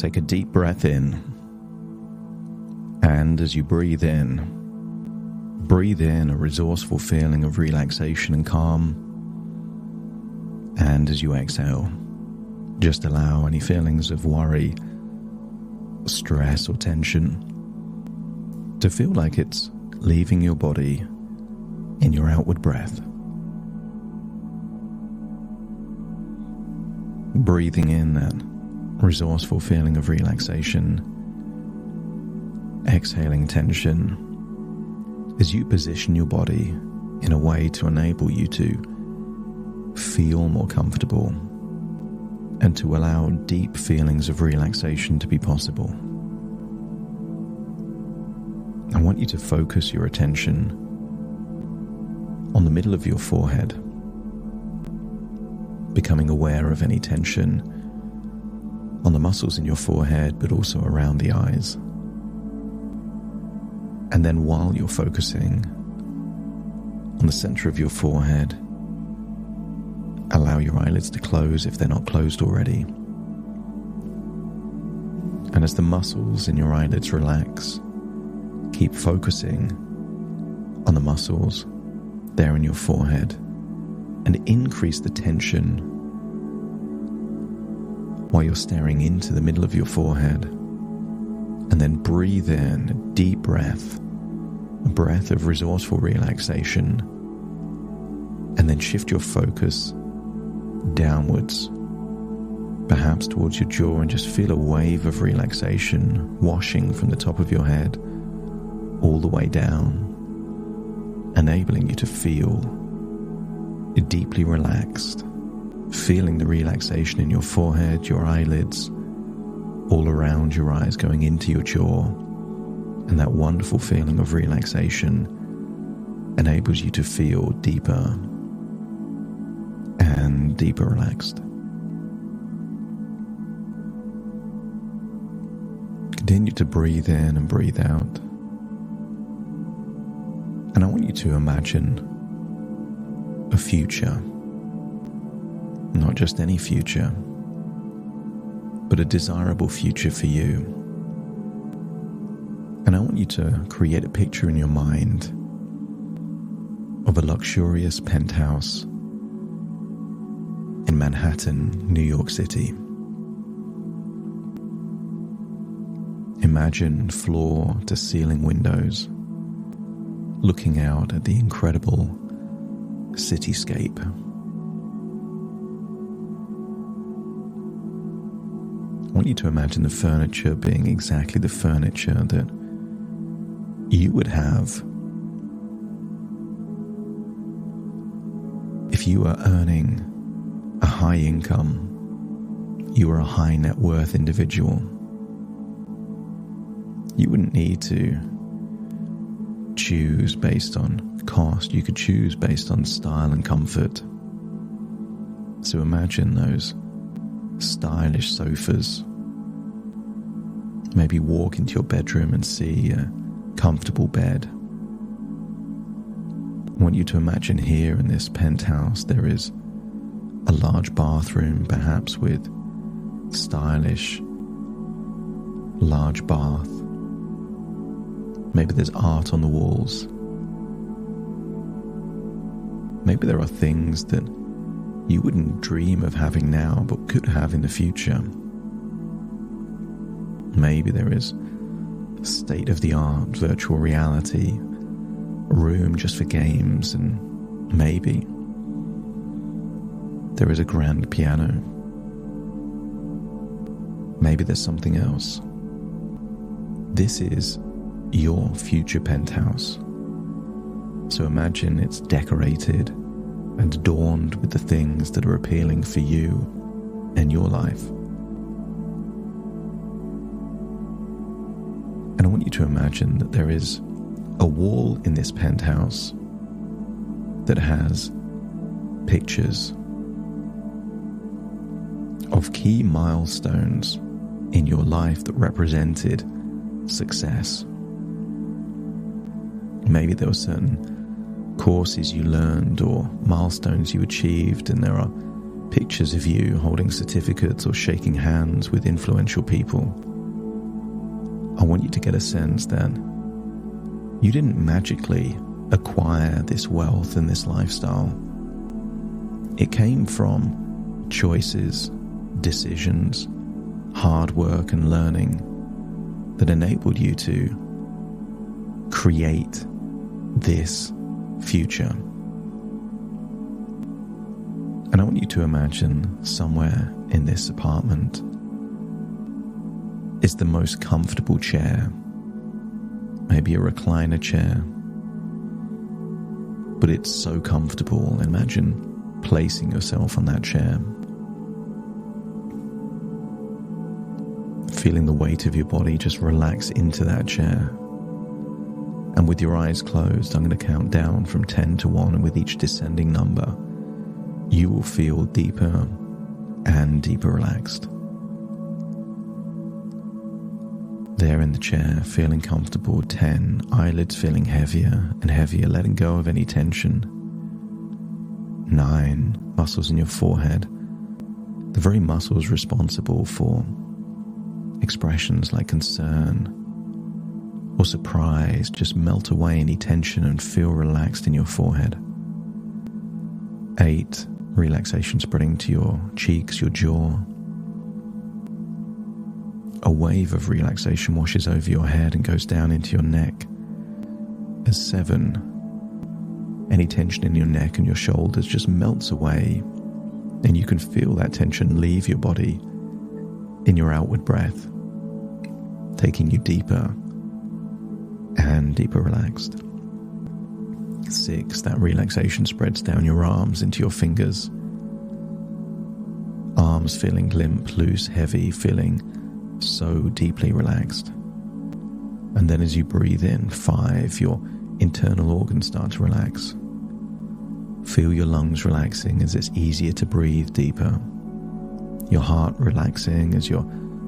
Take a deep breath in. And as you breathe in a resourceful feeling of relaxation and calm. And as you exhale, just allow any feelings of worry, stress, or tension to feel like it's leaving your body in your outward breath. Breathing in that resourceful feeling of relaxation, exhaling tension as you position your body in a way to enable you to feel more comfortable and to allow deep feelings of relaxation to be possible. I want you to focus your attention on the middle of your forehead, becoming aware of any tension on the muscles in your forehead, but also around the eyes. And then while you're focusing on the center of your forehead, allow your eyelids to close if they're not closed already. And as the muscles in your eyelids relax, keep focusing on the muscles there in your forehead and increase the tension while you're staring into the middle of your forehead. And then breathe in a deep breath, a breath of resourceful relaxation, and then shift your focus downwards, perhaps towards your jaw, and just feel a wave of relaxation washing from the top of your head all the way down, enabling you to feel deeply relaxed, feeling the relaxation in your forehead, your eyelids, all around your eyes, going into your jaw, and that wonderful feeling of relaxation enables you to feel deeper and deeper relaxed. Continue to breathe in and breathe out. And I want you to imagine a future, not just any future, but a desirable future for you. And I want you to create a picture in your mind of a luxurious penthouse in Manhattan, New York City. Imagine floor-to-ceiling windows looking out at the incredible cityscape. I want you to imagine the furniture being exactly the furniture that you would have if you were earning a high income, you were a high net worth individual. You wouldn't need to choose based on cost. You could choose based on style and comfort. So imagine those stylish sofas. Maybe walk into your bedroom and see a comfortable bed. I want you to imagine here in this penthouse there is a large bathroom, perhaps with stylish large bath. Maybe there's art on the walls. Maybe there are things that you wouldn't dream of having now but could have in the future. Maybe there is state-of-the-art virtual reality, a room just for games, and maybe there is a grand piano. Maybe there's something else. This is your future penthouse. So imagine it's decorated and adorned with the things that are appealing for you and your life. And I want you to imagine that there is a wall in this penthouse that has pictures of key milestones in your life that represented success. Maybe there were certain courses you learned or milestones you achieved, and there are pictures of you holding certificates or shaking hands with influential people, I want you to get a sense that you didn't magically acquire this wealth and this lifestyle. It came from choices, decisions, hard work and learning that enabled you to create this future. And I want you to imagine somewhere in this apartment is the most comfortable chair, maybe a recliner chair, but it's so comfortable. Imagine placing yourself on that chair, feeling the weight of your body just relax into that chair. And with your eyes closed, I'm going to count down from 10 to 1, and with each descending number, you will feel deeper and deeper relaxed. There in the chair, feeling comfortable. 10, eyelids feeling heavier and heavier, letting go of any tension. 9, muscles in your forehead, the very muscles responsible for expressions like concern or surprise, just melt away any tension and feel relaxed in your forehead. 8, relaxation spreading to your cheeks, your jaw. A wave of relaxation washes over your head and goes down into your neck. As 7, any tension in your neck and your shoulders just melts away, and you can feel that tension leave your body in your outward breath, taking you deeper and deeper relaxed. 6, that relaxation spreads down your arms into your fingers. Arms feeling limp, loose, heavy, feeling so deeply relaxed. And then as you breathe in, 5, your internal organs start to relax. Feel your lungs relaxing as it's easier to breathe deeper. Your heart relaxing as your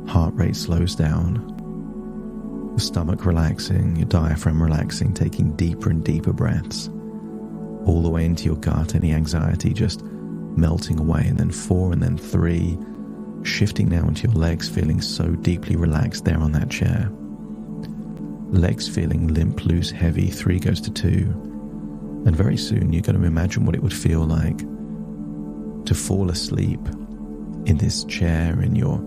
heart rate slows down. Your stomach relaxing, your diaphragm relaxing, taking deeper and deeper breaths. All the way into your gut, any anxiety just melting away. And then 4, and then 3, shifting now into your legs, feeling so deeply relaxed there on that chair. Legs feeling limp, loose, heavy. 3 goes to 2. And very soon you're going to imagine what it would feel like to fall asleep in this chair in your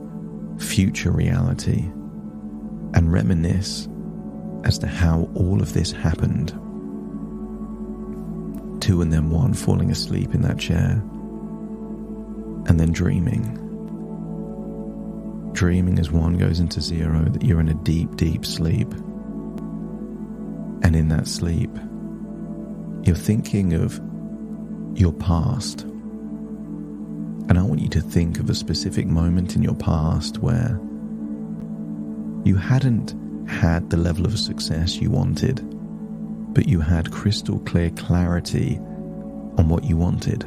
future reality and reminisce as to how all of this happened. 2 and then 1, falling asleep in that chair, and then dreaming as 1 goes into 0 that you're in a deep, deep sleep. And in that sleep, you're thinking of your past. And I want you to think of a specific moment in your past where you hadn't had the level of success you wanted, but you had crystal clear clarity on what you wanted.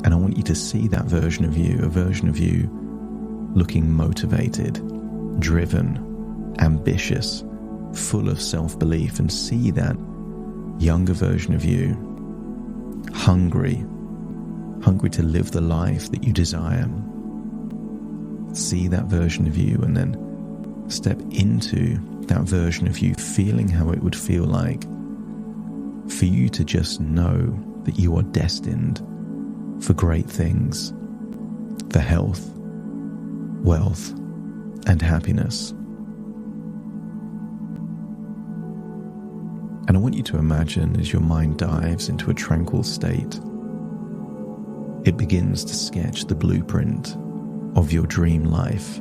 And I want you to see that version of you, a version of you looking motivated, driven, ambitious, full of self-belief, and see that younger version of you hungry to live the life that you desire. See that version of you, and then step into that version of you, feeling how it would feel like for you to just know that you are destined for great things, for health, wealth, and happiness. And I want you to imagine as your mind dives into a tranquil state, it begins to sketch the blueprint of your dream life.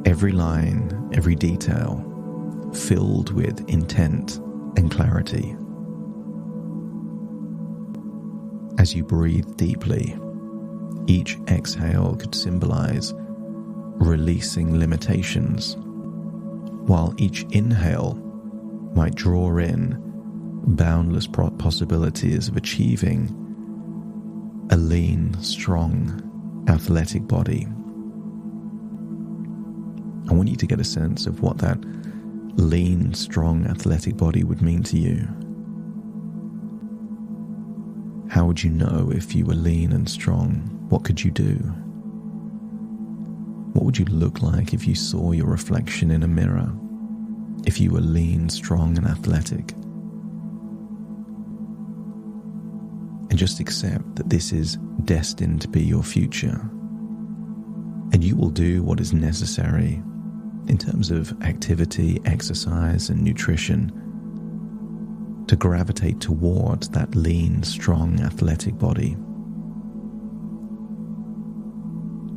Every line, every detail, filled with intent and clarity. As you breathe deeply, each exhale could symbolize releasing limitations, while each inhale might draw in boundless possibilities of achieving a lean, strong, athletic body. I want you to get a sense of what that lean, strong, athletic body would mean to you. How would you know if you were lean and strong? What could you do? What would you look like if you saw your reflection in a mirror? If you were lean, strong, and athletic? And just accept that this is destined to be your future. And you will do what is necessary in terms of activity, exercise, and nutrition to gravitate towards that lean, strong, athletic body.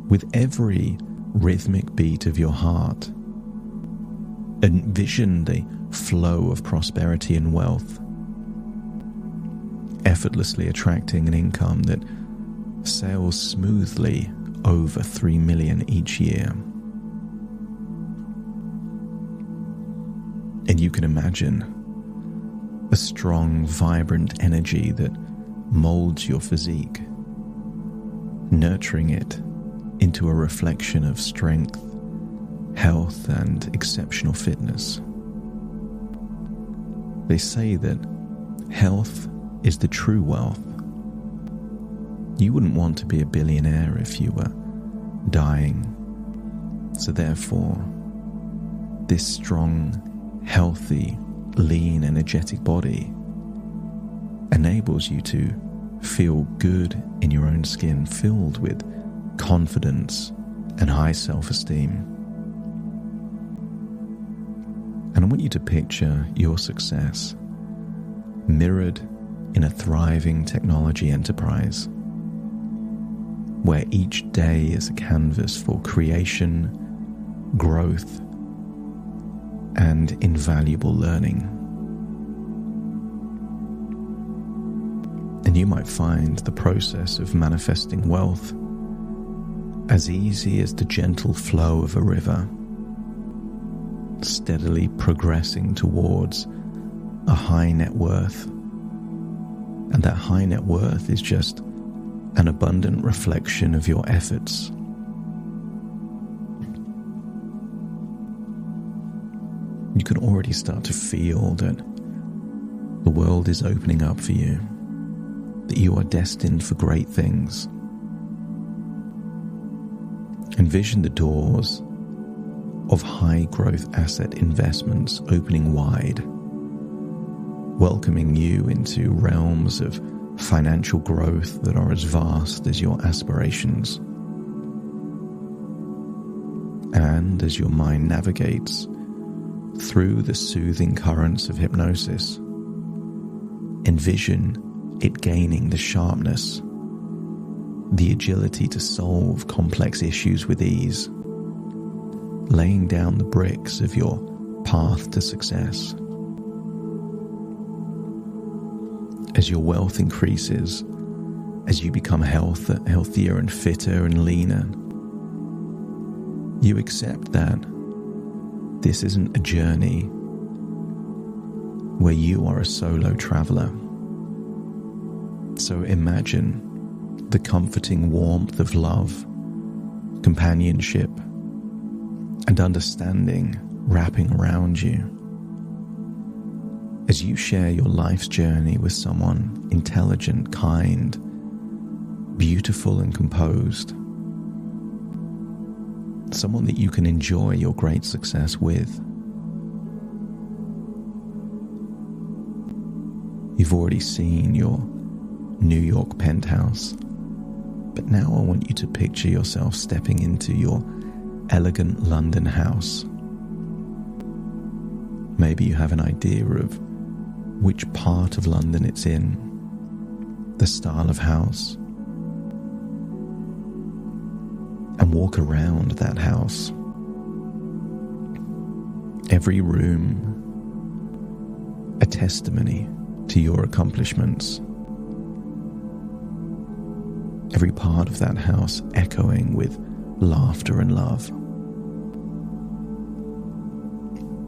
With every rhythmic beat of your heart, envision the flow of prosperity and wealth, effortlessly attracting an income that sails smoothly over 3 million each year. And you can imagine a strong, vibrant energy that molds your physique, nurturing it into a reflection of strength, health, and exceptional fitness. They say that health is the true wealth. You wouldn't want to be a billionaire if you were dying. So therefore, this strong, healthy, lean, energetic body enables you to feel good in your own skin, filled with confidence and high self-esteem. And I want you to picture your success mirrored in a thriving technology enterprise, where each day is a canvas for creation, growth, and invaluable learning. And you might find the process of manifesting wealth as easy as the gentle flow of a river, steadily progressing towards a high net worth. And that high net worth is just an abundant reflection of your efforts. You can already start to feel that the world is opening up for you, that you are destined for great things. Envision the doors of high growth asset investments opening wide, welcoming you into realms of financial growth that are as vast as your aspirations. And as your mind navigates through the soothing currents of hypnosis, envision it gaining the sharpness, the agility to solve complex issues with ease, laying down the bricks of your path to success. As your wealth increases, as you become healthier and fitter and leaner, you accept that this isn't a journey where you are a solo traveler. So imagine the comforting warmth of love, companionship, and understanding wrapping around you as you share your life's journey with someone intelligent, kind, beautiful, and composed. Someone that you can enjoy your great success with. You've already seen your New York penthouse, but now I want you to picture yourself stepping into your elegant London house. Maybe you have an idea of which part of London it's in, the style of house, and walk around that house. Every room a testimony to your accomplishments. Every part of that house echoing with laughter and love.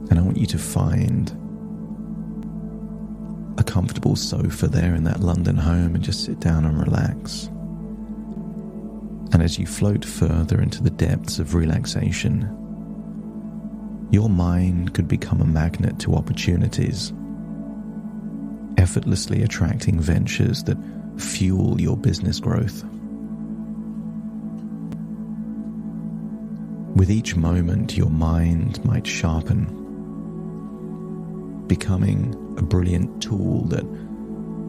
And I want you to find a comfortable sofa there in that London home and just sit down and relax. And as you float further into the depths of relaxation, your mind could become a magnet to opportunities, effortlessly attracting ventures that fuel your business growth. With each moment, your mind might sharpen, becoming a brilliant tool that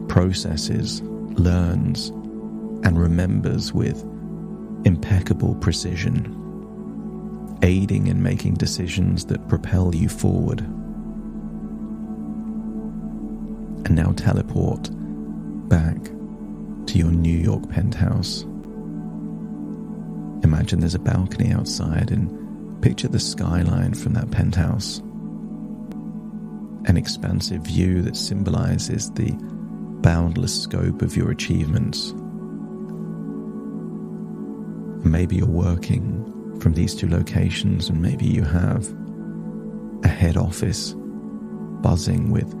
processes, learns, and remembers with impeccable precision, aiding in making decisions that propel you forward. And now teleport back to your New York penthouse. Imagine there's a balcony outside and picture the skyline from that penthouse. An expansive view that symbolizes the boundless scope of your achievements. Maybe you're working from these two locations, and maybe you have a head office buzzing with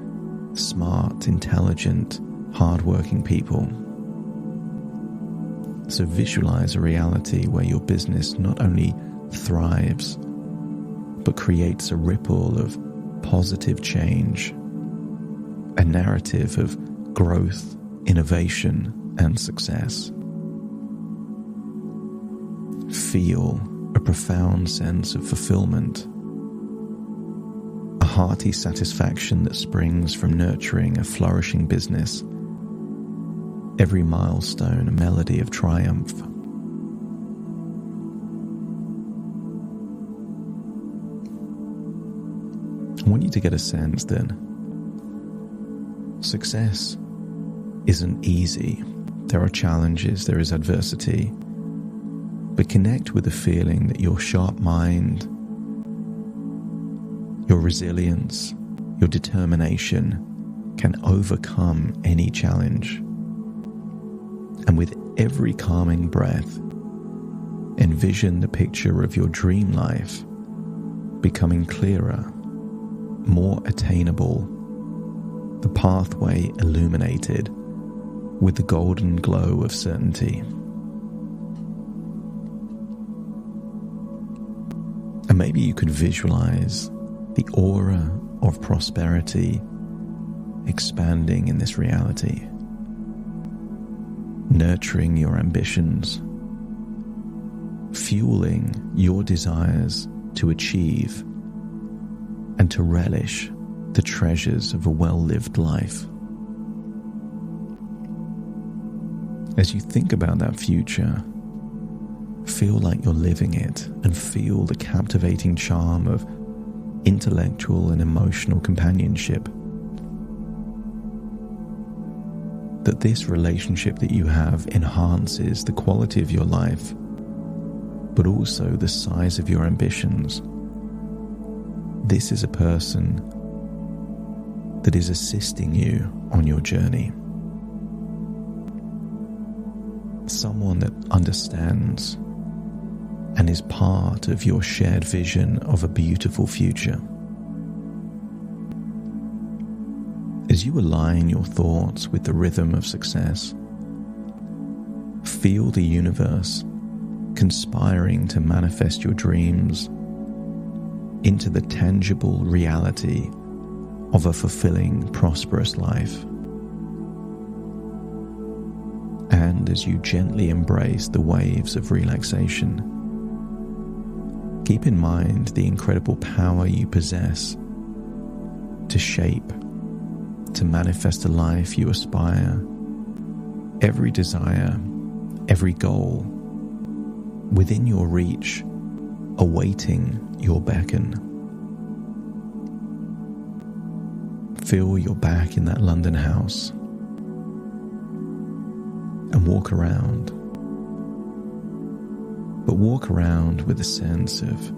smart, intelligent, hardworking people. So visualize a reality where your business not only thrives, but creates a ripple of positive change, a narrative of growth, innovation, and success. Feel a profound sense of fulfillment, a hearty satisfaction that springs from nurturing a flourishing business. Every milestone a melody of triumph. I want you to get a sense that success isn't easy. There are challenges, there is adversity. But connect with the feeling that your sharp mind, your resilience, your determination can overcome any challenge. And with every calming breath, envision the picture of your dream life becoming clearer, more attainable, the pathway illuminated with the golden glow of certainty. And maybe you could visualize the aura of prosperity expanding in this reality, nurturing your ambitions, fueling your desires to achieve and to relish the treasures of a well-lived life. As you think about that future, feel like you're living it and feel the captivating charm of intellectual and emotional companionship. That this relationship that you have enhances the quality of your life, but also the size of your ambitions. This is a person that is assisting you on your journey. Someone that understands and is part of your shared vision of a beautiful future. As you align your thoughts with the rhythm of success, feel the universe conspiring to manifest your dreams into the tangible reality of a fulfilling, prosperous life. And as you gently embrace the waves of relaxation, keep in mind the incredible power you possess to shape, to manifest the life you aspire. Every desire, every goal within your reach, awaiting your beckon. Feel you're back in that London house and walk around. But walk around with a sense of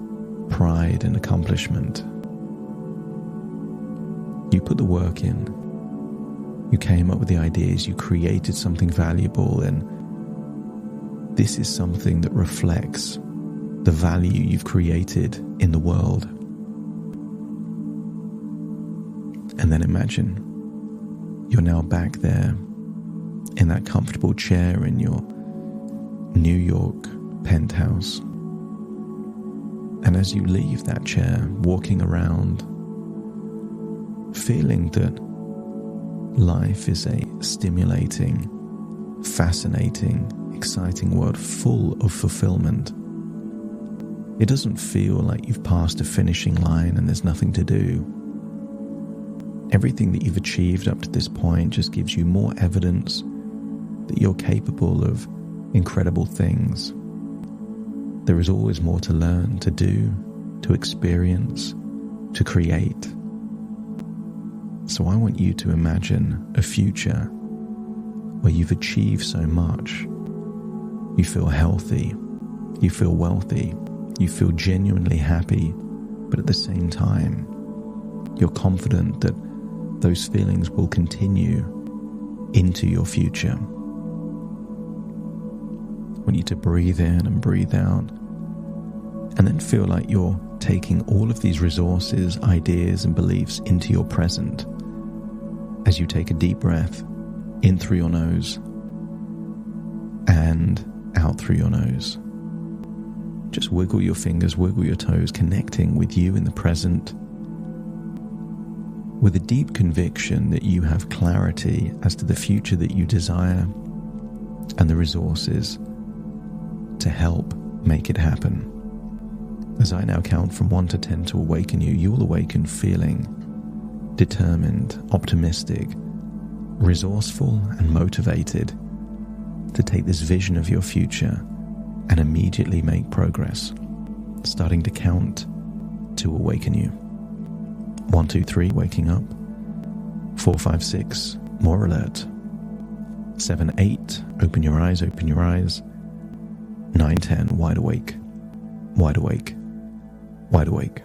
pride and accomplishment. You put the work in. You came up with the ideas. You created something valuable, and this is something that reflects the value you've created in the world. And then imagine you're now back there in that comfortable chair in your New York penthouse. And as you leave that chair, walking around, feeling that life is a stimulating, fascinating, exciting world full of fulfillment. It doesn't feel like you've passed a finishing line and there's nothing to do. Everything that you've achieved up to this point just gives you more evidence that you're capable of incredible things. There is always more to learn, to do, to experience, to create. So I want you to imagine a future where you've achieved so much. You feel healthy, you feel wealthy, you feel genuinely happy, but at the same time, you're confident that those feelings will continue into your future. I want you to breathe in and breathe out, and then feel like you're taking all of these resources, ideas, and beliefs into your present as you take a deep breath in through your nose and out through your nose. Just wiggle your fingers, wiggle your toes, connecting with you in the present, with a deep conviction that you have clarity as to the future that you desire and the resources to help make it happen. As I now count from 1 to 10 to awaken you, you will awaken feeling determined, optimistic, resourceful, and motivated to take this vision of your future and immediately make progress. Starting to count to awaken you. 1, 2, 3, waking up. 4, 5, 6, more alert. 7, 8, open your eyes, open your eyes. 9, 10, wide awake, wide awake, wide awake.